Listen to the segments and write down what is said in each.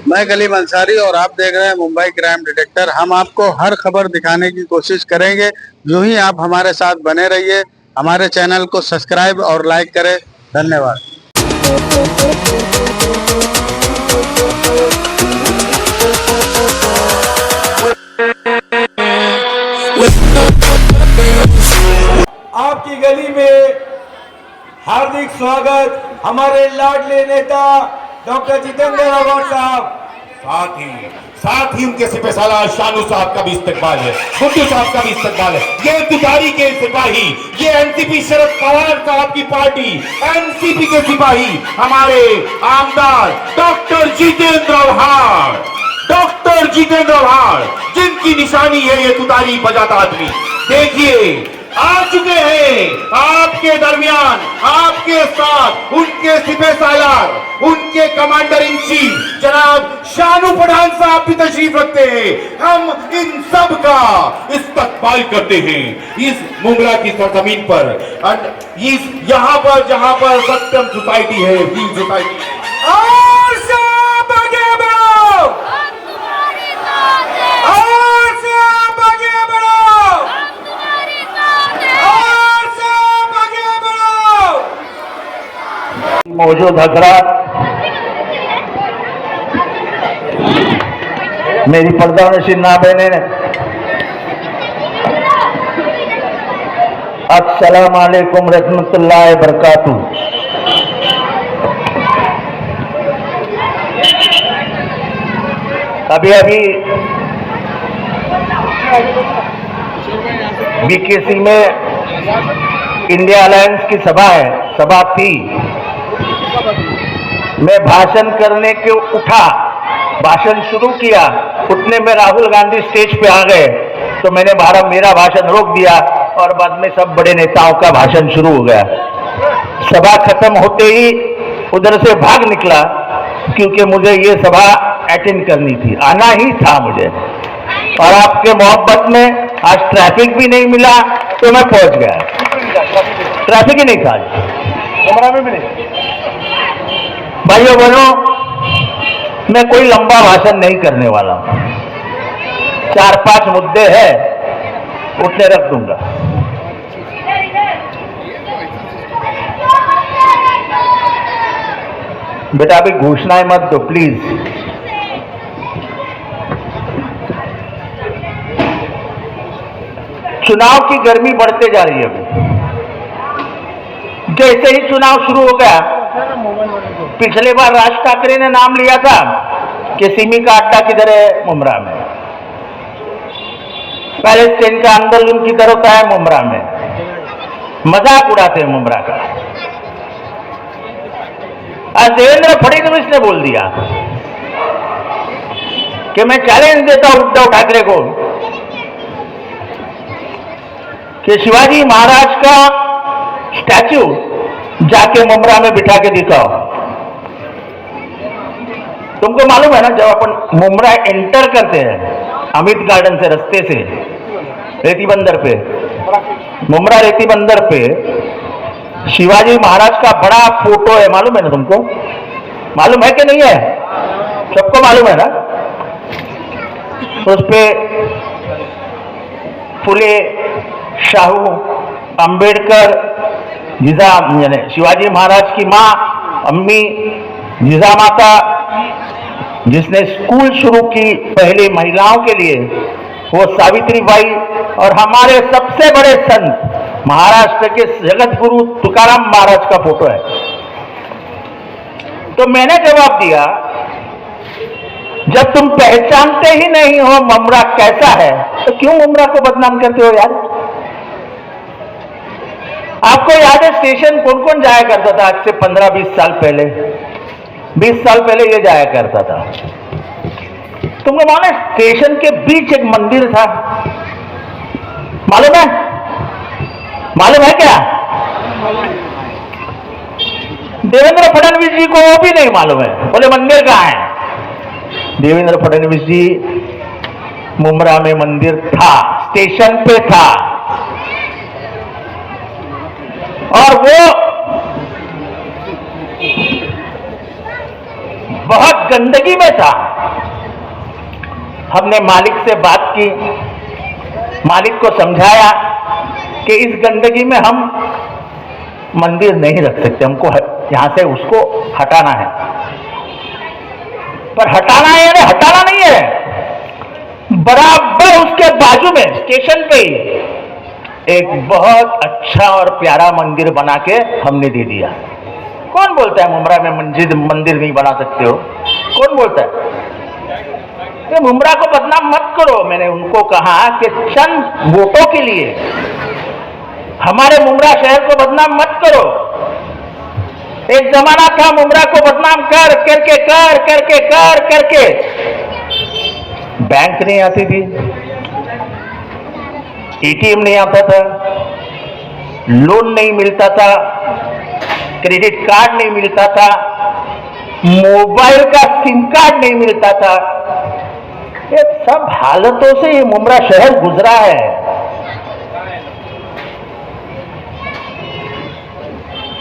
मैं कलीम अंसारी और आप देख रहे हैं मुंबई क्राइम डिटेक्टर। हम आपको हर खबर दिखाने की कोशिश करेंगे। यूं ही आप हमारे साथ बने रहिए। हमारे चैनल को सब्सक्राइब और लाइक करें। धन्यवाद। आपकी गली में हार्दिक स्वागत हमारे लाडले नेता डॉक्टर जितेंद्र आवाड साहब। साथ ही उनके सिपह सालार शानू साहब का भी इस्तकबाल है, गुड्डू साहब का भी इस्तकबाल है। ये दुधारी के सिपाही, ये एनसीपी शरद पवार साहब की पार्टी एनसीपी के सिपाही हमारे आमदार डॉक्टर जितेंद्र आवाड, जिनकी निशानी है ये दुधारी बजाता आदमी। देखिए आ चुके हैं आपके दरमियान, आपके साथ उनके सिपह सालार, उनके कमांडर इन चीफ जनाब शानू पठान साहब भी तशरीफ रखते हैं। हम इन सब का इस्तकबाल करते हैं इस मुंगरा की सरजमीन पर, इस यहाँ पर जहां पर सत्यम सोसाइटी है, भीम सोसाइटी। और सब आगे बढ़ो, और सब आगे बढ़ो, और सब आगे बढ़ो। मौजूद हजरात, मेरी पर्दा नशीन ना बहने, अस्सलाम वालेकुम रहमतुल्लाहि बरकातुहू। अभी बीकेसी में इंडिया अलायंस की सभा थी। मैं भाषण करने के उठा, भाषण शुरू किया, उतने में राहुल गांधी स्टेज पे आ गए, तो मैंने मेरा भाषण रोक दिया और बाद में सब बड़े नेताओं का भाषण शुरू हो गया। सभा खत्म होते ही उधर से भाग निकला, क्योंकि मुझे ये सभा अटेंड करनी थी, आना ही था मुझे। और आपके मोहब्बत में आज ट्रैफिक भी नहीं मिला तो मैं पहुंच गया। ट्रैफिक ही नहीं था आज में भी नहीं। भाइयों बहनों, मैं कोई लंबा भाषण नहीं करने वाला हूं। 4-5 मुद्दे हैं, उतने रख दूंगा। बेटा अभी घोषणाएं मत दो प्लीज। चुनाव की गर्मी बढ़ते जा रही है। अभी जैसे ही चुनाव शुरू हो गया, पिछले बार राज ठाकरे ने नाम लिया था कि सिमी का अड्डा किधर है, मुमरा में। पैलेस्टाइन का आंदोलन किधर होता है, मुमरा में। मजाक उड़ाते हैं मुमरा का। आज देवेंद्र फडणवीस ने बोल दिया कि मैं चैलेंज देता हूं उद्धव ठाकरे को कि शिवाजी महाराज का स्टैच्यू जाके मुमरा में बिठा के दिखाओ। तुमको मालूम है ना, जब अपन मुमरा एंटर करते हैं अमित गार्डन से, रास्ते से रेती बंदर पे, मुमरा रेती बंदर पे शिवाजी महाराज का बड़ा फोटो है, मालूम है ना तुमको? मालूम है कि नहीं है? सबको मालूम है ना? उस पे फुले, शाहू, अंबेडकर, यानी शिवाजी महाराज की माँ अम्मी जिजा माता, जिसने स्कूल शुरू की पहली महिलाओं के लिए, वो सावित्रीबाई, और हमारे सबसे बड़े संत महाराष्ट्र के जगत गुरु तुकाराम महाराज का फोटो है। तो मैंने जवाब दिया, जब तुम पहचानते ही नहीं हो मुमरा कैसा है, तो क्यों मुमरा को बदनाम करते हो यार? आपको याद है स्टेशन कौन कौन जाया करता था आज से 15-20 साल पहले? 20 साल पहले ये जाया करता था। तुमको मालूम है स्टेशन के बीच एक मंदिर था? मालूम है? मालूम है क्या? देवेंद्र फडणवीस जी को वो भी नहीं मालूम है। बोले मंदिर कहां है? देवेंद्र फडणवीस जी मुमरा में मंदिर था, स्टेशन पे था, और वो बहुत गंदगी में था। हमने मालिक से बात की, मालिक को समझाया कि इस गंदगी में हम मंदिर नहीं रख सकते, हमको यहां से उसको हटाना है। पर हटाना है यानी हटाना नहीं है, बराबर उसके बाजू में स्टेशन पे ही एक बहुत अच्छा और प्यारा मंदिर बना के हमने दे दिया। कौन बोलता है मुमरा में मंदिर नहीं बना सकते हो? कौन बोलता है? ये मुमरा को बदनाम मत करो। मैंने उनको कहा कि चंद वोटों के लिए हमारे मुमरा शहर को बदनाम मत करो। एक जमाना था मुमरा को बदनाम कर करके बैंक नहीं आती थी, एटीएम नहीं आता था, लोन नहीं मिलता था, क्रेडिट कार्ड नहीं मिलता था, मोबाइल का सिम कार्ड नहीं मिलता था। ये सब हालतों से ये मुमरा शहर गुजरा है।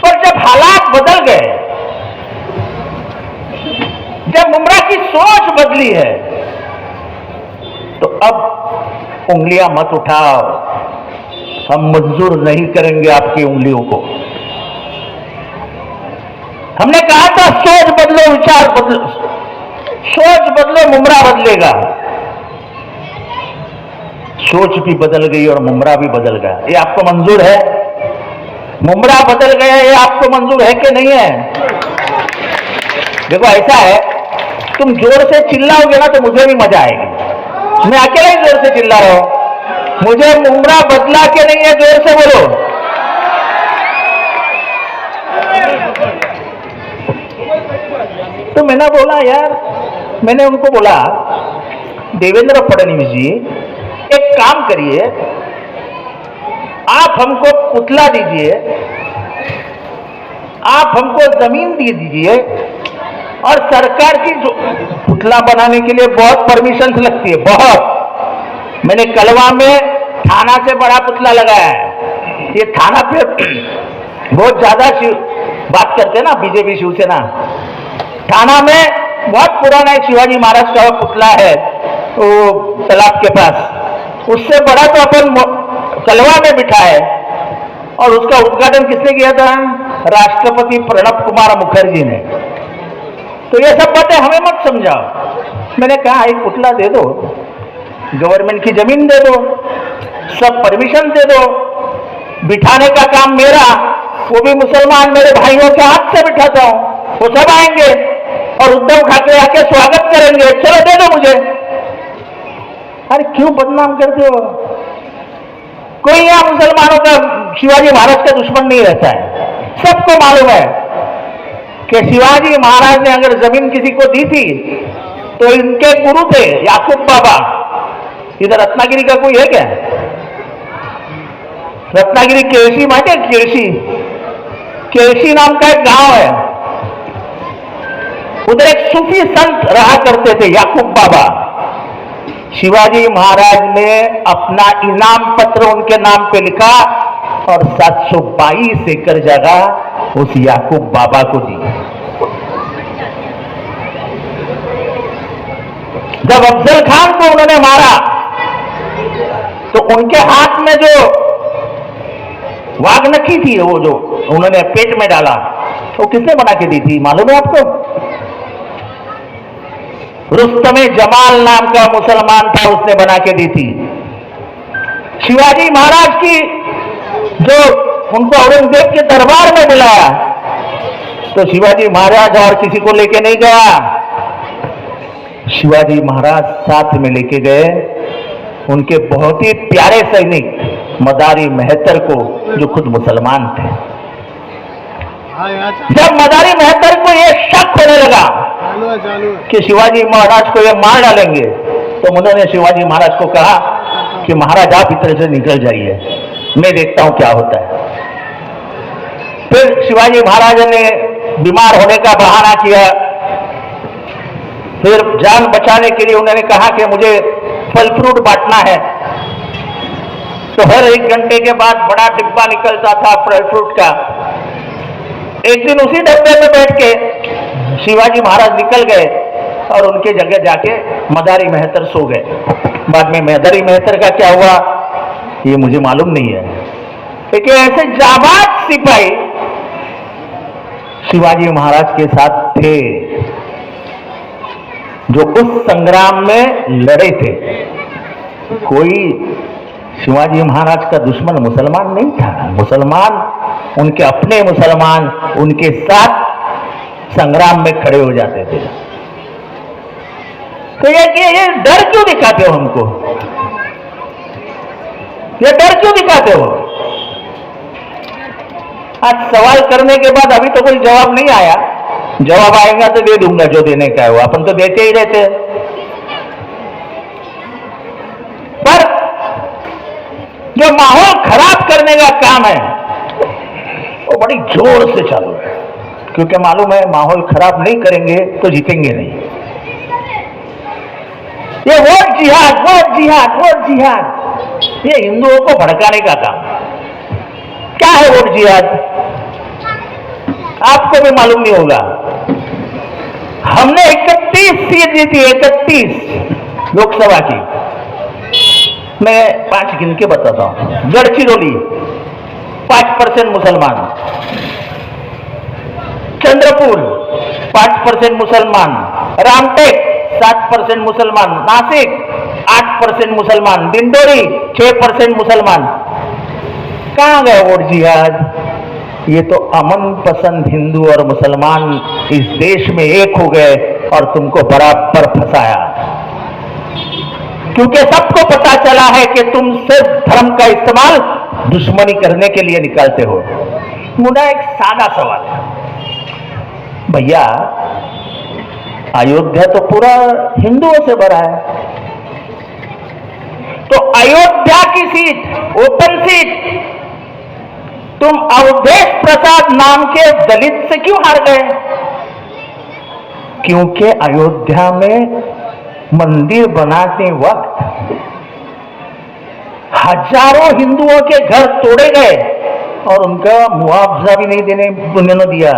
पर जब हालात बदल गए, जब मुमरा की सोच बदली है, तो अब उंगलियां मत उठाओ, हम मंजूर नहीं करेंगे आपकी उंगलियों को। हमने कहा था सोच बदलो, विचार बदलो, सोच बदलो मुमरा बदलेगा। सोच भी बदल गई और मुमरा भी बदल गया। ये आपको मंजूर है? मुमरा बदल गया, ये आपको मंजूर है कि नहीं है? देखो ऐसा है, तुम जोर से चिल्लाओगे ना तो मुझे भी मजा आएगी। मैं अकेला ही जोर से चिल्ला रहा हूं। मुझे मुमरा बदला के नहीं है, जोर से बोलो। तो मैंने बोला यार, मैंने उनको बोला देवेंद्र फडणवीस जी एक काम करिए, आप हमको पुतला दीजिए, आप हमको जमीन दे दीजिए, और सरकार की जो पुतला बनाने के लिए बहुत परमिशन लगती है, बहुत। मैंने कलवा में थाना से बड़ा पुतला लगाया है। ये थाना पे बहुत ज्यादा बात करते हैं ना बीजेपी शिवसेना। थाना में बहुत पुराना एक शिवाजी महाराज का पुतला है वो तालाब के पास, उससे बड़ा तो अपन कलवा में बिठा है। और उसका उद्घाटन किसने किया था? राष्ट्रपति प्रणब कुमार मुखर्जी ने। तो ये सब बातें हमें मत समझाओ। मैंने कहा एक पुतला दे दो, गवर्नमेंट की जमीन दे दो, सब परमिशन दे दो, बिठाने का काम मेरा, वो भी मुसलमान मेरे भाइयों के हाथ से बिठाता हूं, वो सब आएंगे और उद्धव ठाकरे आके स्वागत करेंगे, चलो दे दो मुझे। अरे क्यों बदनाम करते हो? कोई यहां मुसलमानों का शिवाजी महाराज का दुश्मन नहीं रहता है। सबको मालूम है कि शिवाजी महाराज ने अगर जमीन किसी को दी थी तो इनके गुरु थे याकूब बाबा। इधर रत्नागिरी का कोई है क्या? रत्नागिरी केळशी माहिती है? केळशी, केळशी नाम का एक गांव है, उधर एक सूफी संत रहा करते थे याकूब बाबा। शिवाजी महाराज ने अपना इनाम पत्र उनके नाम पे लिखा और 722 एकड़ जगह उस याकूब बाबा को दी। जब अफजल खान को उन्होंने मारा तो उनके हाथ में जो वाघनखी थी, वो जो उन्होंने पेट में डाला, वो किसने बना के दी थी मालूम है आपको? रुस्तमे जमाल नाम का मुसलमान था, उसने बना के दी थी। शिवाजी महाराज की जो उनको औरंगजेब के दरबार में बुलाया तो शिवाजी महाराज और किसी को लेके नहीं गया, शिवाजी महाराज साथ में लेके गए उनके बहुत ही प्यारे सैनिक मदारी मेहतर को, जो खुद मुसलमान थे। जब मदारी मेहतर को यह शक होने लगा कि शिवाजी महाराज को ये मार डालेंगे तो उन्होंने शिवाजी महाराज को कहा कि महाराज आप इधर से निकल जाइए, मैं देखता हूं क्या होता है। फिर शिवाजी महाराज ने बीमार होने का बहाना किया, फिर जान बचाने के लिए उन्होंने कहा कि मुझे फल फ्रूट बांटना है। तो हर 1 घंटे के बाद बड़ा डिब्बा निकलता था फल फ्रूट का। एक दिन उसी डब्बे में बैठ के शिवाजी महाराज निकल गए और उनके जगह जाके मदारी मेहतर सो गए। बाद में मदारी मेहतर का क्या हुआ ये मुझे मालूम नहीं है, लेकिन ऐसे जाबाज सिपाही शिवाजी महाराज के साथ थे जो उस संग्राम में लड़े थे। कोई शिवाजी महाराज का दुश्मन मुसलमान नहीं था, मुसलमान उनके अपने मुसलमान उनके साथ संग्राम में खड़े हो जाते थे। तो ये डर क्यों दिखाते हो हमको, ये डर क्यों दिखाते हो? आज सवाल करने के बाद अभी तो कोई जवाब नहीं आया, जवाब आएगा तो दे दूंगा जो देने का है वो, अपन तो देते ही रहते हैं। पर जो माहौल खराब करने का काम है वो बड़ी जोर से चालू है, क्योंकि मालूम है माहौल खराब नहीं करेंगे तो जीतेंगे नहीं। ये वोट जिहाद, वोट जिहाद, वोट जिहाद, ये हिंदुओं को भड़काने का काम। क्या है वोट जिहाद? आपको भी मालूम नहीं होगा। हमने 31 सीट जीती, 31 लोकसभा की। मैं 5 गिन के बताता हूं। गढ़चिरौली 5% मुसलमान, चंद्रपुर 5% मुसलमान, रामटेक 7% मुसलमान, नासिक 8% मुसलमान, दिंडोरी 6% मुसलमान। कहां गए वोट जिहाद? ये तो अमन पसंद हिंदू और मुसलमान इस देश में एक हो गए और तुमको बराबर फंसाया, क्योंकि सबको पता चला है कि तुम सिर्फ धर्म का इस्तेमाल दुश्मनी करने के लिए निकालते हो। मुझे एक सादा सवाल है, भैया अयोध्या तो पूरा हिंदुओं से भरा है, तो अयोध्या की सीट, ओपन सीट, तुम अवधेश प्रसाद नाम के दलित से क्यों हार गए? क्योंकि अयोध्या में मंदिर बनाते वक्त हजारों हिंदुओं के घर तोड़े गए और उनका मुआवजा भी नहीं देने उन्होंने दिया,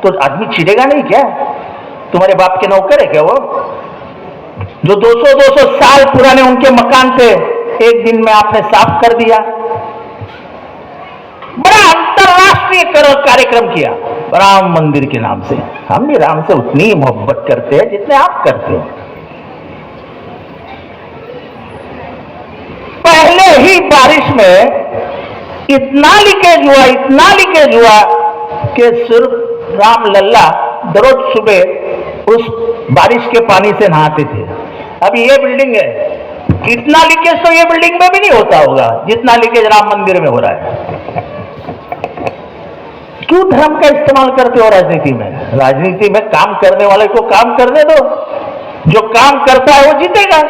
तो आदमी चिढ़ेगा नहीं क्या? तुम्हारे बाप के नौकर है क्या वो? जो 200-200 साल पुराने उनके मकान थे, एक दिन में आपने साफ कर दिया। बड़ा अंतरराष्ट्रीय कार्यक्रम किया राम मंदिर के नाम से। हम भी राम से उतनी ही मोहब्बत करते हैं जितने आप करते हो। पहले ही बारिश में इतना लीकेज हुआ, इतना लीकेज हुआ कि सिर्फ राम लल्ला रोज सुबह उस बारिश के पानी से नहाते थे। अभी ये बिल्डिंग है, इतना लीकेज तो ये बिल्डिंग में भी नहीं होता होगा जितना लीकेज राम मंदिर में हो रहा है। क्यों धर्म का इस्तेमाल करते हो राजनीति में? राजनीति में काम करने वाले को काम करने दो, जो काम करता है वो जीतेगा।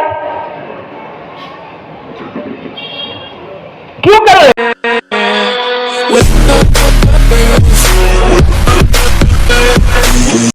क्यों कर रहे